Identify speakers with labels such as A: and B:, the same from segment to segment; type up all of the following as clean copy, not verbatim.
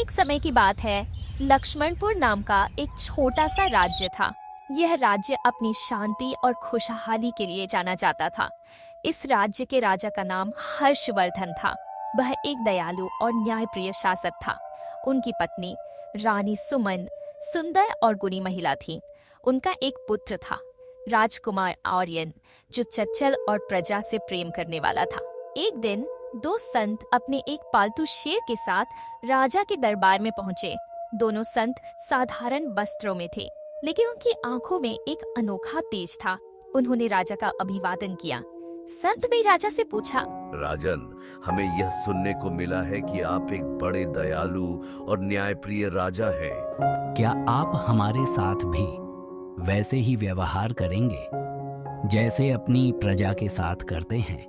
A: एक समय की बात है। लक्ष्मणपुर नाम का एक छोटा सा राज्य था। यह राज्य अपनी शांति और खुशहाली के लिए जाना जाता था। इस राज्य के राजा का नाम हर्षवर्धन था। वह एक दयालु और न्यायप्रिय शासक था। उनकी पत्नी रानी सुमन सुंदर और गुणी महिला थी। उनका एक पुत्र था, राजकुमार आर्यन, जो चंचल और प्रजा से प्रेम करने वाला था। एक दिन दो संत अपने एक पालतू शेर के साथ राजा के दरबार में पहुंचे। दोनों संत साधारण वस्त्रों में थे, लेकिन उनकी आंखों में एक अनोखा तेज था। उन्होंने राजा का अभिवादन किया। संत ने राजा से पूछा,
B: राजन, हमें यह सुनने को मिला है कि आप एक बड़े दयालु और न्यायप्रिय राजा हैं।
C: क्या आप हमारे साथ भी वैसे ही व्यवहार करेंगे जैसे अपनी प्रजा के साथ करते हैं?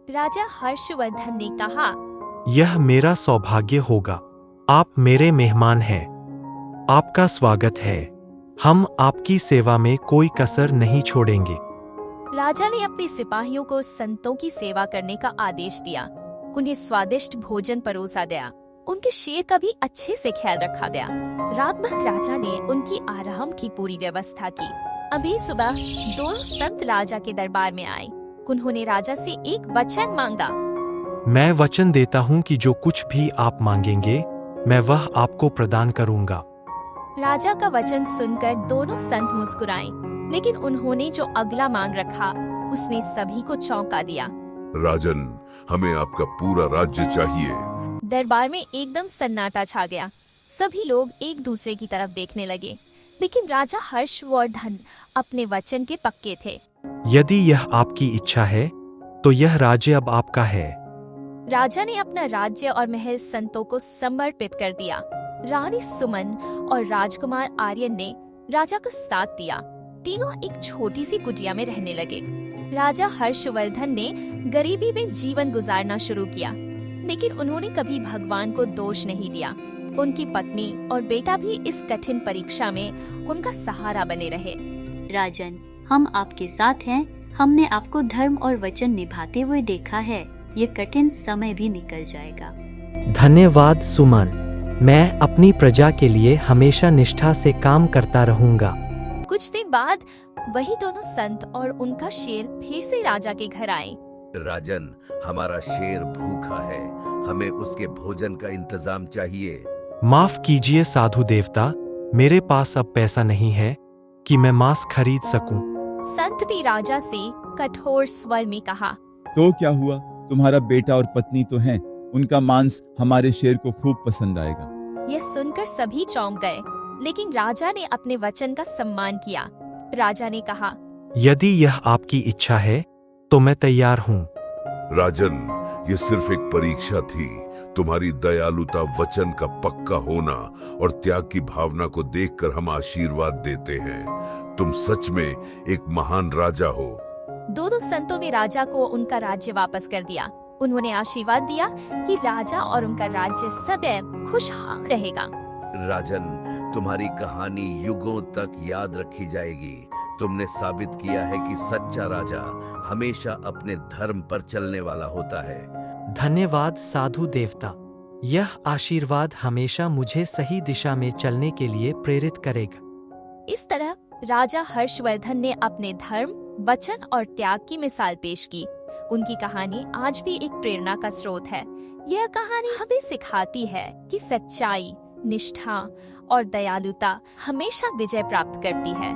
A: राजा हर्षवर्धन ने कहा,
D: यह मेरा सौभाग्य होगा। आप मेरे मेहमान हैं। आपका स्वागत है। हम आपकी सेवा में कोई कसर नहीं छोड़ेंगे।
A: राजा ने अपने सिपाहियों को संतों की सेवा करने का आदेश दिया। उन्हें स्वादिष्ट भोजन परोसा गया। उनके शेर का भी अच्छे से ख्याल रखा गया। रात भर राजा ने उनकी आराम की पूरी व्यवस्था की। अभी सुबह दोनों संत राजा के दरबार में आए। उन्होंने राजा से एक वचन मांगा।
D: मैं वचन देता हूँ कि जो कुछ भी आप मांगेंगे मैं वह आपको प्रदान करूँगा।
A: राजा का वचन सुनकर दोनों संत मुस्कुराए, लेकिन उन्होंने जो अगला मांग रखा उसने सभी को चौंका दिया।
E: राजन, हमें आपका पूरा राज्य चाहिए।
A: दरबार में एकदम सन्नाटा छा गया। सभी लोग एक दूसरे की तरफ देखने लगे, लेकिन राजा हर्षवर्धन अपने वचन के पक्के थे।
D: यदि यह आपकी इच्छा है तो यह राज्य अब आपका है।
A: राजा ने अपना राज्य और महल संतों को समर्पित कर दिया। रानी सुमन और राजकुमार आर्यन ने राजा का साथ दिया। तीनों एक छोटी सी कुटिया में रहने लगे। राजा हर्षवर्धन ने गरीबी में जीवन गुजारना शुरू किया, लेकिन उन्होंने कभी भगवान को दोष नहीं दिया। उनकी पत्नी और बेटा भी इस कठिन परीक्षा में उनका सहारा बने रहे।
F: राजन, हम आपके साथ हैं। हमने आपको धर्म और वचन निभाते हुए देखा है। ये कठिन समय भी निकल जाएगा।
D: धन्यवाद सुमन। मैं अपनी प्रजा के लिए हमेशा निष्ठा से काम करता रहूंगा।
A: कुछ दिन बाद वही दोनों संत और उनका शेर फिर से राजा के घर आए।
B: राजन, हमारा शेर भूखा है। हमें उसके भोजन का इंतजाम चाहिए।
D: माफ कीजिए साधु देवता, मेरे पास अब पैसा नहीं है कि मैं मांस खरीद सकूं।
A: संत ने राजा से कठोर स्वर में कहा,
G: तो क्या हुआ? तुम्हारा बेटा और पत्नी तो हैं। उनका मांस हमारे शेर को खूब पसंद आएगा।
A: यह सुनकर सभी चौंक गए, लेकिन राजा ने अपने वचन का सम्मान किया। राजा ने कहा,
D: यदि यह आपकी इच्छा है तो मैं तैयार हूँ।
E: राजन, ये सिर्फ एक परीक्षा थी। तुम्हारी दयालुता, वचन का पक्का होना और त्याग की भावना को देखकर हम आशीर्वाद देते हैं। तुम सच में एक महान राजा हो।
A: दोनों संतों ने राजा को उनका राज्य वापस कर दिया। उन्होंने आशीर्वाद दिया कि राजा और उनका राज्य सदैव खुशहाल रहेगा।
B: राजन, तुम्हारी कहानी युगों तक याद रखी जाएगी। तुमने साबित किया है कि सच्चा राजा हमेशा अपने धर्म पर चलने वाला होता है।
D: धन्यवाद साधु देवता। यह आशीर्वाद हमेशा मुझे सही दिशा में चलने के लिए प्रेरित करेगा।
A: इस तरह राजा हर्षवर्धन ने अपने धर्म, वचन और त्याग की मिसाल पेश की। उनकी कहानी आज भी एक प्रेरणा का स्रोत है। यह कहानी हमें सिखाती है कि सच्चाई, निष्ठा और दयालुता हमेशा विजय प्राप्त करती है।